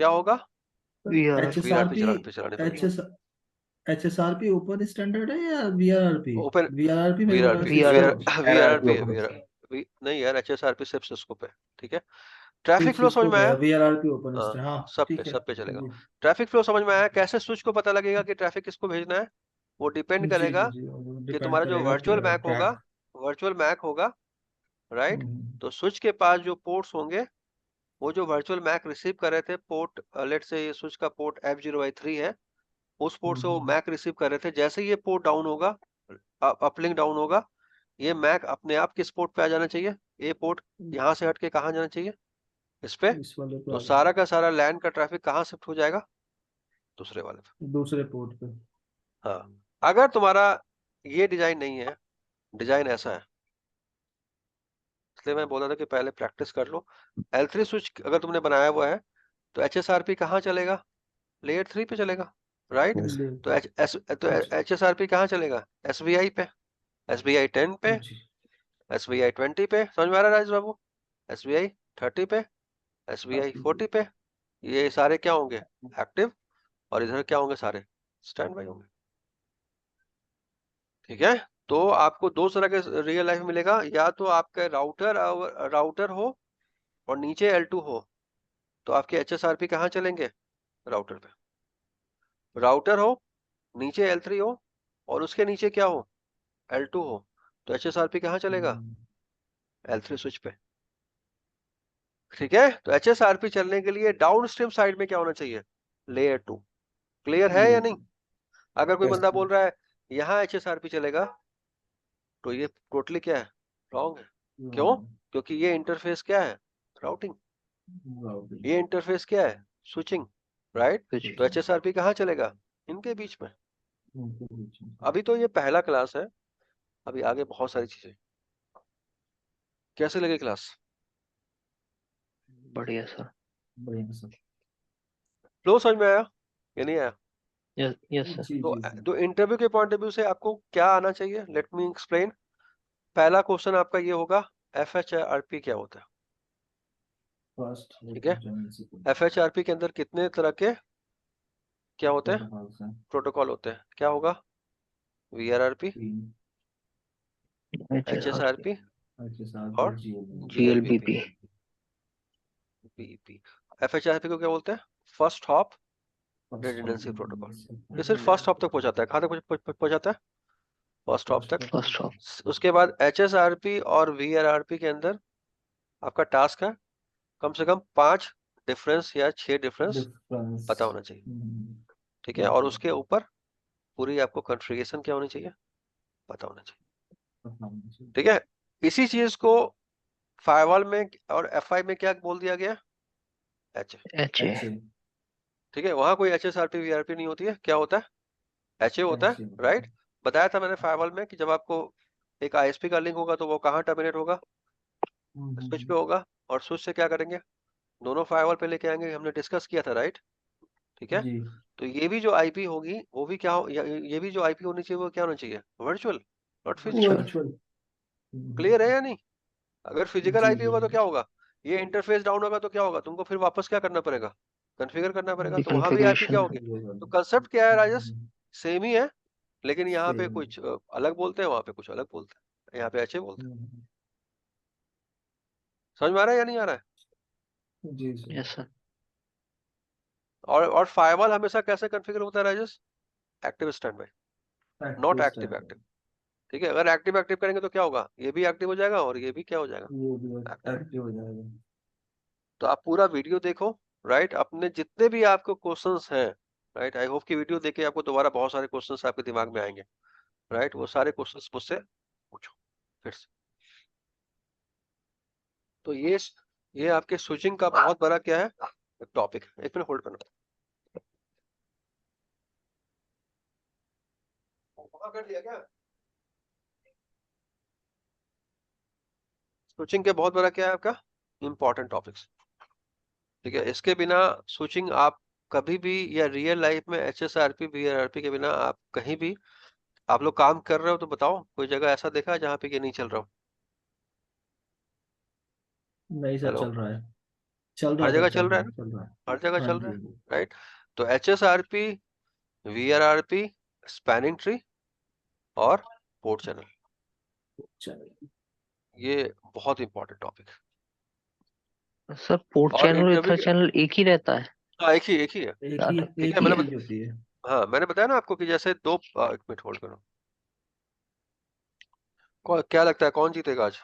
क्या होगा? वीआर VRRP HSRP चलानी पड़ेगी। एच HSRP ओपन स्टैंडर्ड है या VRRP? ओपन VRRP मेरे को VRRP सिस्को वीआर VRRP है, ओपन नहीं यार, HSRP सिर्फ सिस्को पे, ठीक है। ट्रैफिक फ्लो समझ सिस्को में पे आया? है, VRRP ओपन हाँ, स्टैंड, हाँ ठीक है सब पे चलेगा। जी ट्रैफिक फ्लो समझ में आया? कैसे स्विच को पता लगेगा कि ट्रैफिक किसको भेजना है? वो डिपेंड जी करेगा जी जी कि डिपेंड तुम्हारा जो करेगा वर्चुअल मैक होगा, ट्रैक। वर्चुअल मैक होगा, राइट। तो स्विच के पास जो पोर्ट्स होंगे, वो जो वर्चुअल मैक रिसीव कर रहे थे पोर्ट, लेट से ये स्विच का पोर्ट F0I3 है, उस पोर्ट से वो मैक रिसीव कर रहे थे। जैसे ही ये पोर्ट डाउन होगा, अपलिंक डाउन होगा, ये मैक अपने आप किस पोर्ट पे आ जाना चाहिए? ये पोर्ट यहाँ से हट के कहाँ जाना चाहिए? इस पे। इस वाले पे तो आ सारा का सारा लैन का ट्रैफिक कहाँ शिफ्ट हो जाएगा? दूसरे वाले पे। दूसरे पोर्ट पे। हाँ, अगर तुम्हारा ये डिजाइन नहीं है, डिजाइन ऐसा है, इसलिए मैं बोल रहा था कि पहले प्रैक्टिस कर लो। L3 स्विच अगर तुमने बनाया हुआ है, तो HSRP कहाँ चलेगा? लेयर 3 पे चलेगा, राइट। यस तो HSRP कहाँ चलेगा? SVI पे, SVI 10 पे, जी SVI 20 पे। समझ में आ रहा है राजेश बाबू? SVI 30 पे, SVI 40 पे। ये सारे क्या होंगे? एक्टिव। और इधर क्या होंगे? सारे स्टैंड बाई होंगे, ठीक है। तो आपको दो तरह के रियल लाइफ मिलेगा, या तो आपका राउटर हो और नीचे L2 हो, तो आपके HSRP कहाँ चलेंगे? राउटर पे। राउटर हो, नीचे L3 हो, और उसके नीचे क्या हो? L2 हो, तो HSRP कहाँ चलेगा? L3 स्विच पे, ठीक है। तो HSRP चलने के लिए डाउन स्ट्रीम साइड में क्या होना चाहिए? लेयर 2। क्लियर है या नहीं? अगर कोई यस बंदा बोल रहा है यहाँ HSRP चलेगा, तो ये टोटली क्या है? रॉन्ग है। क्यों? क्योंकि ये इंटरफेस क्या है? राउटिंग। ये इंटरफेस क्या है? स्विचिंग। राइट। कुछ तो HSRP कहाँ चलेगा? इनके बीच में। उनके बीच में। अभी तो ये पहला क्लास है, अभी आगे बहुत सारी चीजें। कैसे लगे क्लास? बढ़िया सर। बढ़िया सर। फ्लो समझ में आया या नहीं आया? Yes yes sir. जी तो जी जी। तो इंटरव्यू के पॉइंट ऑफ व्यू से आपको क्या आना चाहिए, लेट मी एक्सप्लेन। पहला क्वेश्चन आपका ये होगा, FHRP क्या होता है? फर्स्ट ठीक है। FHRP के अंदर कितने तरह के क्या होते हैं? प्रोटोकॉल्स हैं। प्रोटोकॉल होते हैं। क्या होगा? VRRP, 3 HSRP HSRP और GLBP। GLBP। GLBP। BP। FHRP को क्या बोलते हैं? First hop redundancy protocol. ये सिर्फ फर्स्ट हॉप तक पहुंचाता है। कहाँ तक पहुंचाता है? फर्स्ट हॉप तक। First of. उसके बाद HSRP और VRRP के अंदर आपका टास्क है कम से कम 5 डिफरेंस या 6 डिफरेंस पता होना चाहिए। ठीक है। और उसके ऊपर पूरी आपको कॉन्फ़िगरेशन क्या होनी चाहिए, पता होना चाहिए। ठीक है। इसी चीज को फायरवॉल में और FI में क्या बोल दिया गया? HA। HA। ठीक है। वहां कोई HSRP VRP नहीं होती है। क्या होता है? HA होता है, राइट। बताया था मैंने फायरवॉल में कि जब आपको एक ISP का लिंक होगा तो वो कहाँ टर्मिनेट होगा? स्विच पे होगा। और स्विच से क्या करेंगे? दोनों फायरवॉल पे लेके आएंगे। हमने डिस्कस किया था, राइट। ठीक है। जी। तो ये भी जो IP होगी वो भी क्या ये भी जो IP होनी चाहिए वो क्या होना चाहिए? Virtual, not physical. Virtual. Clear है या नहीं? अगर फिजिकल जी IP जी। होगा तो क्या होगा? ये इंटरफेस डाउन होगा तो क्या होगा? तुमको फिर वापस क्या करना पड़ेगा? कॉन्फ़िगर करना पड़ेगा। तो वहां भी IP क्या कॉन्फ़िगरेशन। होगी? तो कंसेप्ट क्या है राजेश? सेम ही है, लेकिन यहाँ पे सेम। कुछ अलग बोलते हैं, वहां पे कुछ अलग बोलते हैं। यहाँ पे HA बोलते हैं। समझ में आ रहा है या नहीं आ रहा है? जी सर। Yes sir. और फायरवॉल हमेशा कैसे कॉन्फ़िगर होता है Rajesh? Active stand by, not active active. ठीक है। अगर एक्टिव एक्टिव करेंगे तो क्या होगा? ये भी एक्टिव हो जाएगा और ये भी क्या हो जाएगा? ये भी एक्टिव। एक्टिव हो जाएगा। तो आप पूरा वीडियो देखो, राइट। अपने जितने भी आपको क्वेश्चंस हैं, राइट, आई होप कि वीडियो देखे आपको दोबारा बहुत सारे क्वेश्चंस आपके दिमाग में आएंगे, राइट। वो सारे क्वेश्चंस मुझसे पूछो फिर से। तो ये आपके स्विचिंग का बहुत बड़ा क्या है, टॉपिक है। एक मिनट होल्ड करना। कर दिया क्या? स्विचिंग के बहुत बड़ा क्या है आपका इंपॉर्टेंट टॉपिक्स। ठीक है। इसके बिना स्विचिंग आप कभी भी, या रियल लाइफ में HSRP VRRP के बिना आप कहीं भी, आप लोग काम कर रहे हो तो बताओ कोई जगह ऐसा देखा है जहाँ पे ये नहीं चल रहा हो? नहीं सर, हेलो। चल रहा है। चल रहा हर है जगह सर, चल चल रहा रहा है है, ना? चल रहा है। हर जगह हाँ चल रहा जी। है, राइट। तो HSRP VRRP स्पैनिंग ट्री और पोर्ट चैनल, चलिए। ये बहुत इंपॉर्टेंट टॉपिक है। सर पोर्ट और चैनल और इंटरव्यू इथर के, चैनल एक ही रहता है? हाँ एक ही है। एक ही ज्यादा ठीक है। एक ही ठीक है। चीज होती है। हाँ मैंने बताया ना आपको कि जैसे दो, एक मिनट होल्ड करो। क्या लगता है कौन जीतेगा आज?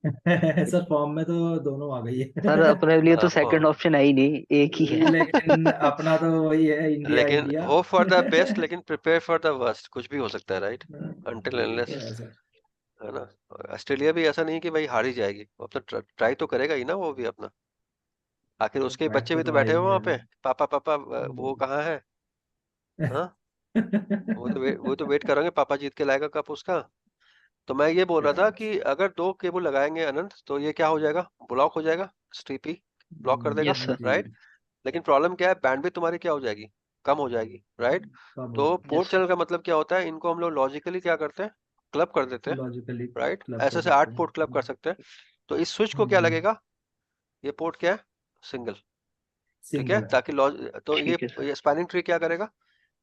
सर फॉर्म में तो दोनों आ गई सर है। अपने लिए तो हाँ, सेकंड ऑप्शन है ही नहीं, एक ही है। लेकिन अपना तो वही है, इंडिया लेकिन India. Hope for the best, लेकिन प्रिपेयर फॉर द वर्स्ट। कुछ भी हो सकता है, राइट। अनटिल ये अनलेस, तो है सर। है ना। ऑस्ट्रेलिया भी ऐसा नहीं कि भाई हार ही जाएगी, वो अपना ट्राई तो करेगा ही ना, वो भी अपना। आखिर उसके ट्रैक बच्चे पे भी तो तो बैठे हुए आएगी वहां पे, अभी। पापा पापा वो कहाँ है? हाँ। वो तो वेट करेंगे, पापा जीत के लाएगा कप उसका। तो मैं ये बोल रहा था कि अगर 2 केबल लगाएंगे अनंत तो ये क्या हो जाएगा? ब्लॉक हो जाएगा। स्टीपी ब्लॉक कर देगा, यस सर। जी। राइट। लेकिन प्रॉब्लम क्या है? बैंडविड्थ तुम्हारी क्या हो जाएगी? कम हो जाएगी, राइट। कब हो तो जाएगा? Port yes channel sir. का मतलब क्या होता है? इनको हम लोग लॉजिकली क्या करते हैं? क्लब कर देते हैं, लॉजिकली राइट। क्लब कर ऐसे देते 8 पोर्ट क्लब कर हैं। सकते हैं। तो इस स्विच को क्या लगेगा? ये पोर्ट क्या है? सिंगल। ठीक है। सिंगल है। ताकि तो ठीक है सर। ये स्पैनिंग ट्री क्या करेगा?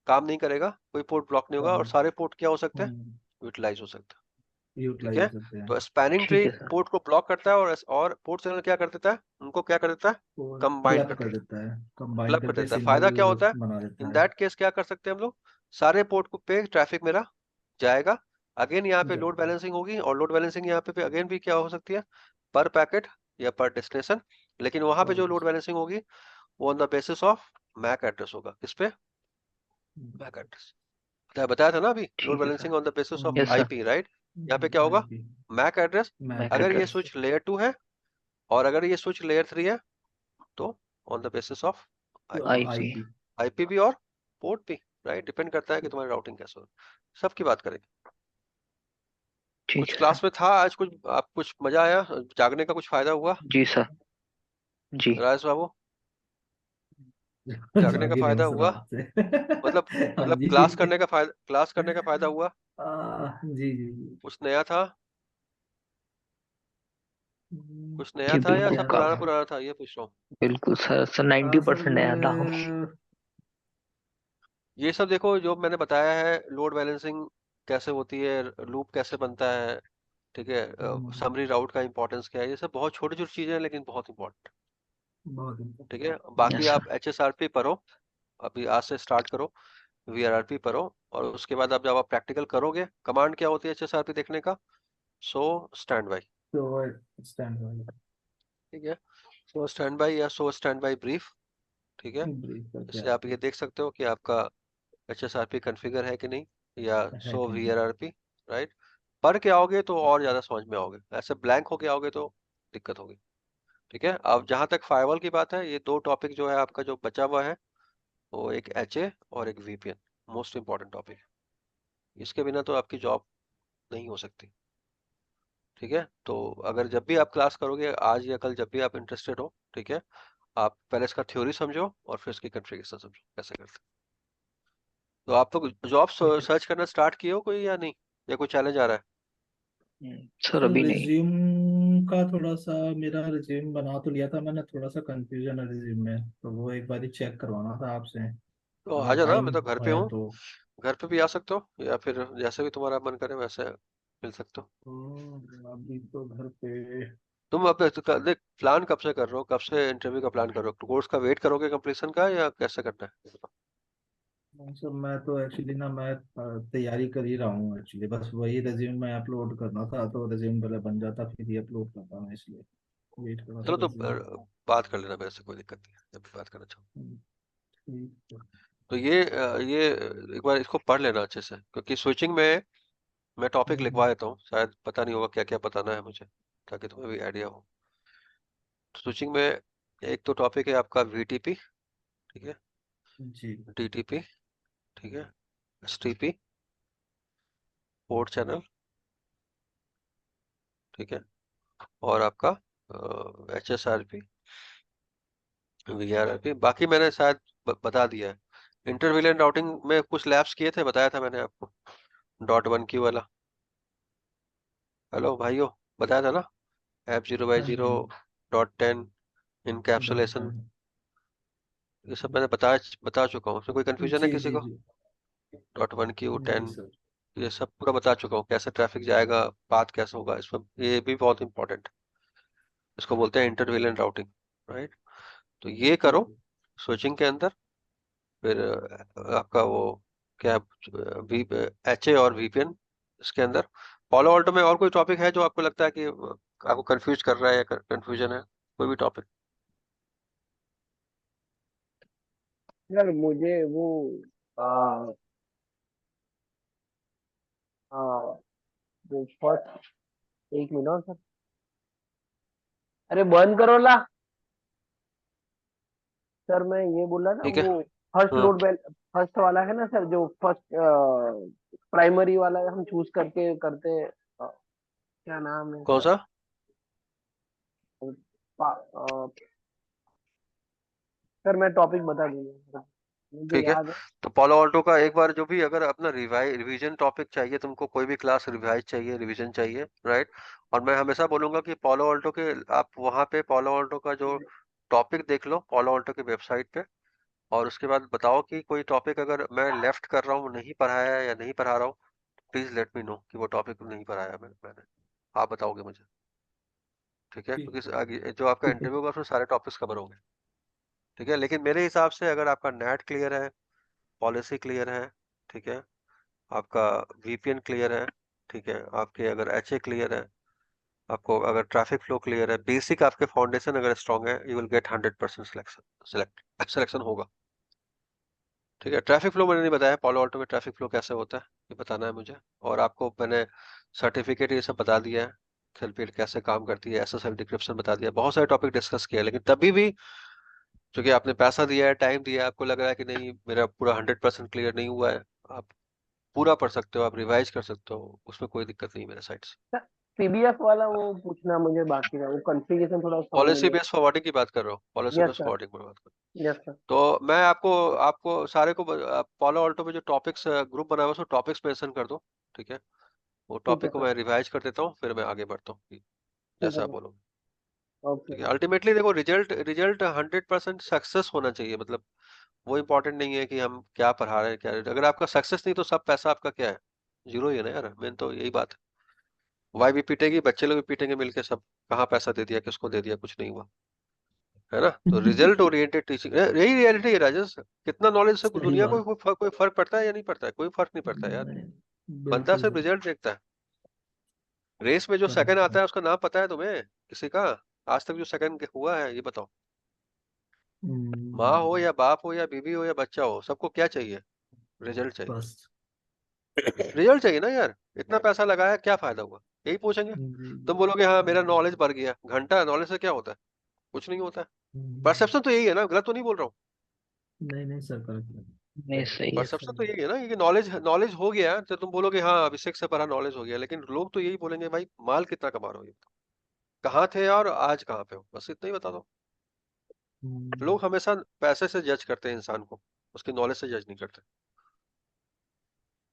काम नहीं करेगा, कोई पोर्ट ब्लॉक नहीं होगा और सारे पोर्ट क्या हो सकते हैं? यूटिलाइज हो सकते हैं। ठीक यूटिलाइज है। हो सकते हैं। तो स्पैनिंग ट्री ठीक है सर। पोर्ट को ब्लॉक करता है और पोर्ट चैनल क्या कर देता है? उनको क्या कर देता है? और कंबाइन क्लब कर कर देता है। देता है, कंबाइन क्लब कर करके देता है। सिंगल फायदा क्या होता है? बना देता इन है। दैट केस क्या कर सकते हैं हम लोग? सारे पोर्ट को पे ट्रैफिक मेरा जाएगा। अगेन यहाँ पे लोड बैलेंसिंग होगी, और लोड बैलेंसिंग यहाँ पे अगेन भी क्या हो सकती है? पर पैकेट या पर डेस्टिनेशन। लेकिन वहां पे जो लोड बैलेंसिंग होगी वो on the basis of MAC address होगा। किस पे? MAC address. बताया था ना अभी, लोड ठीक है sir. Balancing on the basis of yes sir. IP, right. यहाँ पे क्या होगा? IP MAC address. MAC MAC अगर ये एड्रेस। एड्रेस। स्विच लेयर 2 है और अगर ये स्विच लेयर 3 है तो on the basis of IP. IP. IP भी और पोर्ट भी, राइट, डिपेंड करता है कि तुम्हारी राउटिंग कैसे हो। सबकी बात करेंगे। ठीक कुछ है क्लास सर। में था आज, कुछ मजा आया, जागने का कुछ फायदा हुआ जी सर। जी। राजेश बाबू? जागने का जागे रहो फायदा सर हुआ, रात से। मतलब हाँ मतलब जी। क्लास करने का फायदा हुआ? जी जी जी। कुछ नया था? कुछ नया जी था या बिल्कुल सब नया पुराना था। काफी। पुराना था, ये पूछ रहा हूँ। बिल्कुल सर, सर 90% नया था। सर ये सब देखो जो मैंने बताया है, लोड बैलेंसिंग कैसे होती है, लूप कैसे बनता है, ठीक है, समरी राउट का इंपॉर्टेंस क्या है, ये सब बहुत छोटी छोटी चीजें हैं लेकिन बहुत इंपॉर्टेंट। बहुत ठीक है, important। बाकी यस आप सर। HSRP पढ़ो, अभी आज से स्टार्ट करो। VRRP पढ़ो, और उसके बाद अब जब आप प्रैक्टिकल करोगे, कमांड क्या होती है HSRP देखने का? So stand by. तो स्टैंड बाय। ठीक है, सो स्टैंड बाई या सो स्टैंड बाई ब्रीफ। ठीक है, ब्रीफ का क्या इससे आप ये देख सकते हो कि आपका HSRP कॉन्फ़िगर है कि नहीं, या है सो कि नहीं। VRRP, right. पढ़ के आओगे तो और ज्यादा समझ में आओगे, ऐसे ब्लैंक होके आओगे तो दिक्कत होगी। ठीक है, अब जहां तक फायरवॉल की बात है, ये दो टॉपिक जो है आपका जो बचा हुआ है, वो एक HA और एक VPN, मोस्ट इंपॉर्टेंट टॉपिक। इसके बिना तो आपकी जॉब नहीं हो सकती। ठीक है, तो अगर जब भी आप क्लास करोगे, आज या कल, जब भी आप इंटरेस्टेड हो, ठीक है, आप पहले इसका थ्योरी समझो और फिर इसकी कॉन्फ़िगरेशन समझो कैसे करते हैं। तो आप तो जॉब ठीक है सर्च करना स्टार्ट किए हो कोई या नहीं, या कोई चैलेंज आ रहा है? Sir sir. अभी नहीं। रिज्यूम का थोड़ा सा, मेरा रिज्यूम बना तो लिया था मैंने, थोड़ा सा कंफ्यूजन है रिज्यूम में, तो वो एक बार चेक करवाना था आपसे, तो आ अगर जाना, मैं टाइम तो घर पे है हूँ। तो। घर पे भी आ सकते हो, या फिर जैसे भी तुम्हारा मन करे वैसे मिल सकते हो। अभी तो घर पे। तुम अब देख, प्लान कब से कर रहे हो, कब से इंटरव्यू का प्लान कर रहे हो, कोर्स का वेट करोगे कंप्लीशन का, या कैसे करना है? सर मैं तो एक्चुअली ना, मैं तैयारी कर ही रहा हूँ एक्चुअली, बस वही रिज्यूम मैं अपलोड करना था, तो रिज्यूम पहले बन जाता फिर ही अपलोड करता मैं, इसलिए वेट कर रहा चलो, था तो रिज्यूम। बात कर लेना मेरे से, कोई दिक्कत नहीं है, जब भी बात करना चाहो। ठीक है। तो ये एक बार इसको पढ़ लेना अच्छे से, क्योंकि स्विचिंग में मैं टॉपिक लिखवा हम्म, देता हूँ, शायद पता नहीं होगा क्या क्या बताना है मुझे, ताकि तुम्हें भी आइडिया हो। स्विचिंग में एक तो टॉपिक है आपका VTP, ठीक है, जी। DTP, ठीक है, STP, पोर्ट चैनल, ठीक है, और आपका HSRP, VRRP, बाकी मैंने शायद बता दिया है। इंटरविलेंट राउटिंग में कुछ लैब्स किए थे, बताया था मैंने आपको, .1Q वाला। हेलो भाइयों, बताया था ना, ऐप 0x0, हाँ जी। .10, डॉट इनकैप्सुलेशन, टेन। ये सब मैंने बता चुका हूँ। इसमें कोई कंफ्यूजन है जी किसी जी को? जी। .1Q, नहीं 10, सर। ये सब पूरा बता चुका हूँ, कैसे ट्रैफिक जाएगा, पाथ कैसे होगा इसमें, ये भी बहुत इंपॉर्टेंट है। इसको बोलते हैं इंटरविलेंट राउटिंग, राइट। तो ये करो स्विचिंग के अंदर, फिर आपका वो क्या, वी HA और VPN इसके अंदर। पॉलो ऑल्टो में और कोई टॉपिक है जो आपको लगता है कि आपको कंफ्यूज कर रहा है, या कंफ्यूजन है, कोई भी टॉपिक? यार मुझे वो आ, आ, वो फर्स्ट, एक मिनट सर। अरे बंद करो ला। सर मैं ये बोल रहा था ठीक है। वो फर्स्ट हाँ, लोड बेल, फर्स्ट वाला है ना सर, जो फर्स्ट प्राइमरी वाला हम चूज करके करते हैं, क्या नाम है कौन सर? सा? सर मैं टॉपिक बता दूंगा, मुझे ठीक है, याद है। तो पॉलो ऑल्टो का एक बार जो भी, अगर अपना रिवीजन टॉपिक चाहिए तुमको, कोई भी क्लास रिवाइज चाहिए, रिवीजन चाहिए, राइट। और मैं हमेशा बोलूंगा कि पॉलो ऑल्टो के, आप वहाँ पे पॉलो ऑल्टो का जो टॉपिक देख लो पॉलो ऑल्टो की वेबसाइट पे, और उसके बाद बताओ कि कोई टॉपिक अगर मैं लेफ्ट कर रहा हूँ, नहीं पढ़ाया है या नहीं पढ़ा रहा हूँ, प्लीज लेट मी नो कि वो टॉपिक नहीं पढ़ाया मैंने, आप बताओगे मुझे। ठीक है, ठीक क्योंकि है। जो आपका ठीक है। इंटरव्यू होगा उसमें सारे टॉपिक्स कवर होंगे। ठीक है, लेकिन मेरे हिसाब से अगर आपका नेट क्लियर है, पॉलिसी क्लियर है, ठीक है, आपका VPN क्लियर है, ठीक है, आपके अगर HA क्लियर है, आपको अगर ट्रैफिक फ्लो क्लियर है, बेसिक आपके फाउंडेशन अगर स्ट्रांग है, यू विल गेट 100% सिलेक्शन होगा। ठीक है, ट्रैफिक फ्लो मैंने नहीं बताया, पॉलो ऑल्टो में ट्रैफिक फ्लो कैसे होता है ये बताना है मुझे, और आपको मैंने सर्टिफिकेट ये सब बता दिया है, सेल्फी कैसे काम करती है, SSL डिक्रिप्शन बता दिया, बहुत सारे टॉपिक डिस्कस किया, लेकिन तभी भी क्योंकि आपने पैसा दिया है, टाइम दिया है, आपको लग रहा है कि नहीं मेरा पूरा 100% क्लियर नहीं हुआ है, आप पूरा पढ़ सकते हो, आप रिवाइज कर सकते हो, उसमें कोई दिक्कत नहीं मेरे साइड से। पीडीएफ वाला वो पूछना मुझे बाकी था, वो कॉन्फ़िगरेशन थोड़ा समझ में पॉलिसी नहीं। बेस्ड फॉरवर्डिंग की बात कर रहा हूँ, policy yes based sir. Forwarding की बात कर रहा हूँ। Yes sir. तो मैं आपको आपको सारे को पॉलो ऑल्टो में जो टॉपिक्स ग्रुप बना हुआ है उसमें टॉपिक्स मेंशन कर दो, ठीक है? वो ठीक है टॉपिक को सर। मैं रिवाइज कर देता हूँ, फिर मैं आगे बढ़ता हूँ ठीक जैसा है आप सर। बोलो। ओके ठीक है, सर। अल्टीमेटली देखो रिजल्ट रिजल्ट 100% सक्सेस होना चाहिए, मतलब वो इम्पोर्टेंट नहीं है कि हम क्या पढ़ा रहे हैं क्या, अगर आपका सक्सेस नहीं तो सब पैसा आपका क्या है, जीरो ही है ना यार, मेन तो यही बात है। वाई भी पीटेगी, बच्चे लोग भी पीटेंगे मिलके सब, कहाँ पैसा दे दिया किसको दे दिया, कुछ नहीं हुआ, है ना? तो रिजल्ट ओरिएंटेड टीचिंग यही रियलिटी है राजेश। कितना नॉलेज से सही दुनिया को बात। कोई फर्क पड़ता है या नहीं पड़ता है? कोई फर्क नहीं पड़ता है यार, नहीं, बंदा बिल्कुल सिर्फ सर। रिजल्ट देखता है। रेस में जो सेकंड करेक्ट आता है। है उसका नाम पता है तुम्हें किसी का? आज तक जो सेकंड हुआ है ये बताओ। माँ हो हम्म, या बाप हो या बीवी हो या बच्चा हो, सबको क्या चाहिए? रिजल्ट चाहिए। बस। रिजल्ट चाहिए ना यार, इतना पैसा लगाया क्या फायदा हुआ, यही पूछेंगे। जी तुम जी। बोलोगे हाँ मेरा नॉलेज बढ़ गया, घंटा नॉलेज से क्या होता है? कुछ नहीं होता है। हम्म, परसेप्शन तो यही है ना, गलत तो नहीं बोल रहा हूँ? नहीं नहीं सर, करेक्ट है। नहीं सही है परसेप्शन तो सर। यही है ना कि नॉलेज नॉलेज हो गया तो तुम बोलोगे हाँ अभिषेक से पढ़ा नॉलेज हो गया, लेकिन लोग तो यही बोलेंगे भाई माल कितना कमा रहे हो, ये बताओ। कहाँ थे और आज कहाँ पे हो, बस इतना ही बता दो। हम्म, लोग हमेशा पैसे से जज करते हैं इंसान को, उसकी नॉलेज से जज नहीं करते,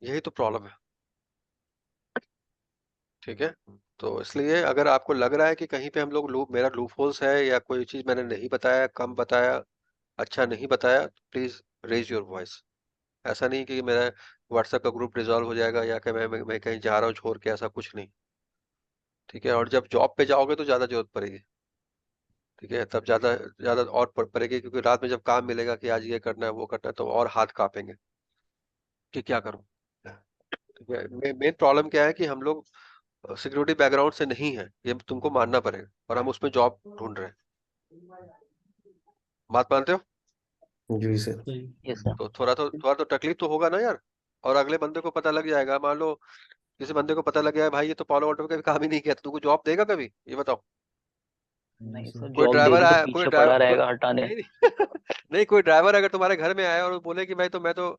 यही तो प्रॉब्लम है। ठीक है, तो इसलिए अगर आपको लग रहा है कि कहीं पे हम लोग लूप मेरा लूप होल्स है या कोई चीज मैंने नहीं बताया, कम बताया, अच्छा नहीं बताया, प्लीज रेज योर वॉइस। ऐसा नहीं कि मेरा व्हाट्सएप का ग्रुप डिसॉल्व हो जाएगा या कि मैं कहीं जा रहा हूँ छोड़ के, ऐसा कुछ नहीं। ठीक है, और जब जॉब पे जाओगे तो ज्यादा जरूरत पड़ेगी। ठीक है, तब ज्यादा ज्यादा और पड़ेगी, क्योंकि रात में जब काम मिलेगा कि आज ये करना है वो करना है तो और हाथ कांपेंगे कि क्या करूं। ठीक है, मेन प्रॉब्लम क्या है कि हम लोग सिक्योरिटी बैकग्राउंड से नहीं है, ये तुमको मानना पड़ेगा, और हम उसमें जॉब ढूंढ रहे हैं। बात मानते हो? जी सर। सही। Yes sir. तो थोड़ा तो तकलीफ तो होगा ना यार। और अगले बंदे को पता लग जाएगा, मान लो किसी बंदे को पता लग गया भाई ये तो पॉलो ऑटो में कभी काम ही नहीं किया, तो तुमको जॉब देगा कभी, ये बताओ? नहीं नहीं सर। सर, कोई जॉब ड्राइवर देगी तो आया, कोई पीछे ड्राइवर पड़ा रहेगा हटाने। नहीं नहीं नहीं, कोई ड्राइवर अगर तुम्हारे घर में आया और बोले कि भाई तो मैं तो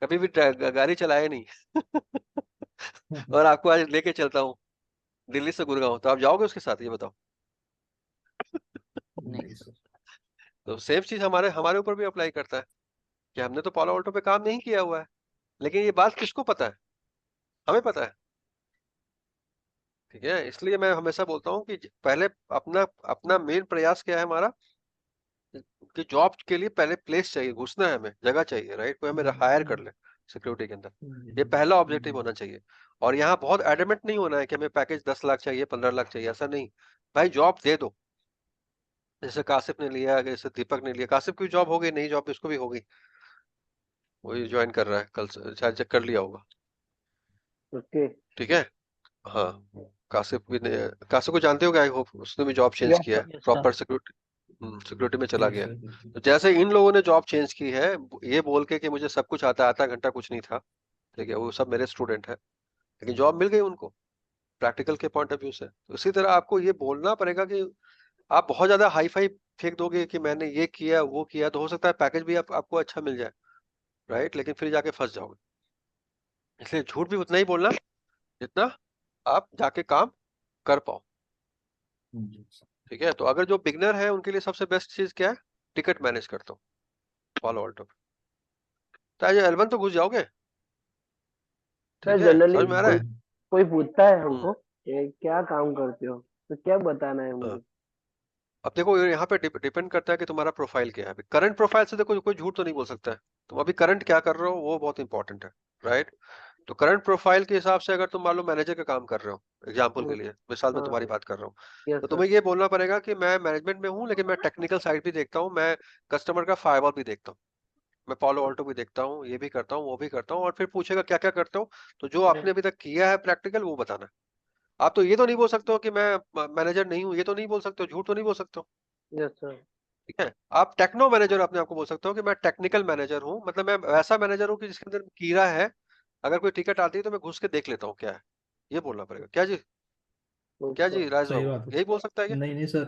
कभी भी गाड़ी चलाया नहीं और आपको आज लेके चलता हूँ दिल्ली से गुड़गांव, तो आप जाओगे उसके साथ, ये बताओ? नहीं नहीं सर। सर। तो सेम चीज हमारे हमारे ऊपर भी अप्लाई करता है कि हमने तो पॉलो ऑल्टो पे काम नहीं किया हुआ है, लेकिन ये बात किसको पता है? हमें पता है। ठीक है, इसलिए मैं हमेशा बोलता हूँ कि पहले अपना अपना मेन प्रयास क्या है हमारा, कि जॉब के लिए पहले प्लेस चाहिए, घुसना है, हमें जगह चाहिए, राइट? कोई हमें हायर कर ले सिक्योरिटी के अंदर, ये पहला ऑब्जेक्टिव होना चाहिए। और यहाँ बहुत एडमेंट नहीं होना है कि हमें पैकेज 10 लाख चाहिए, 15 लाख चाहिए, ऐसा नहीं। भाई जॉब दे दो, जैसे कासिफ ने लिया, जैसे दीपक ने लिया, कासिफ की जॉब हो गई, नई जॉब इसको भी हो गई, वही ज्वाइन कर रहा है कल से, शायद चेक कर लिया होगा। ओके। ठीक है, हाँ, कासिफ भी ने, कासिफ को जानते हो क्या? आई होप उसने भी जॉब चेंज यस किया है, sir. Yes sir. Proper security, security में चला यस गया है। सर, बिल्कुल। तो जैसे इन लोगों ने जॉब चेंज की है, ये बोल के कि मुझे सब कुछ आता है, आधा घंटा कुछ नहीं था, ठीक है, वो सब मेरे स्टूडेंट है, लेकिन जॉब मिल गई उनको प्रैक्टिकल के पॉइंट ऑफ व्यू से। तो इसी तरह आपको ये बोलना पड़ेगा कि आप बहुत ज्यादा हाई फाई फेंक दोगे कि मैंने ये किया वो किया, तो हो सकता है पैकेज भी आपको अच्छा मिल जाए, राइट? लेकिन फिर जाके फंस जाओगे। इसलिए झूठ भी उतना ही बोलना जितना आप जाके काम कर पाओ। जी सर। ठीक है, तो अगर जो बिगनर है उनके लिए सबसे बेस्ट चीज क्या है? टिकट मैनेज करता हूँ फॉलो ऑल्टो, तो एज एल1 तो घुस जाओगे। सर ठीक है, जनरली समझ में आ रहा कोई है? कोई पूछता है हम्म, हमको कि क्या काम करते हो, तो क्या बताना है हाँ। मुझे? अब देखो यहाँ पे डिपेंड करता है कि तुम्हारा प्रोफाइल क्या है। करंट प्रोफाइल से देखो कोई झूठ तो नहीं बोल सकता है, तुम अभी करंट क्या कर रहे हो वो बहुत इंपॉर्टेंट है, राइट? तो करंट प्रोफाइल के हिसाब से अगर तुम मान लो मैनेजर का काम कर रहे हो, एग्जाम्पल के हम्म, लिए मिसाल में हाँ। तुम्हारी बात कर रहा हूँ, यस तो सर। तुम्हें ये बोलना पड़ेगा कि मैं मैनेजमेंट में हूँ, लेकिन मैं टेक्निकल साइड भी देखता हूँ, मैं कस्टमर का फायरवॉल भी देखता हूँ, मैं पॉलो ऑल्टो भी देखता हूँ, ये भी करता हूँ वो भी करता हूँ, और फिर पूछेगा क्या क्या करते हो, तो जो आपने अभी तक किया है प्रैक्टिकल वो बताना है। आप तो ये तो नहीं बोल सकते हो कि मैं मैनेजर नहीं हूँ, ये तो नहीं बोल सकते हो, झूठ तो नहीं बोल सकते हो। Yes sir. ठीक है, आप टेक्नो मैनेजर अपने आप को बोल सकते हो कि मैं टेक्निकल मैनेजर हूँ, मतलब मैं वैसा मैनेजर हूँ कि जिसके अंदर कीड़ा है, अगर कोई टिकट आती है तो मैं घुस के देख लेता हूँ क्या है, ये बोलना पड़ेगा। क्या जी, क्या ओके। जी राज सही बाबू, बात है। यही बोल सकता है क्या? नहीं नहीं सर,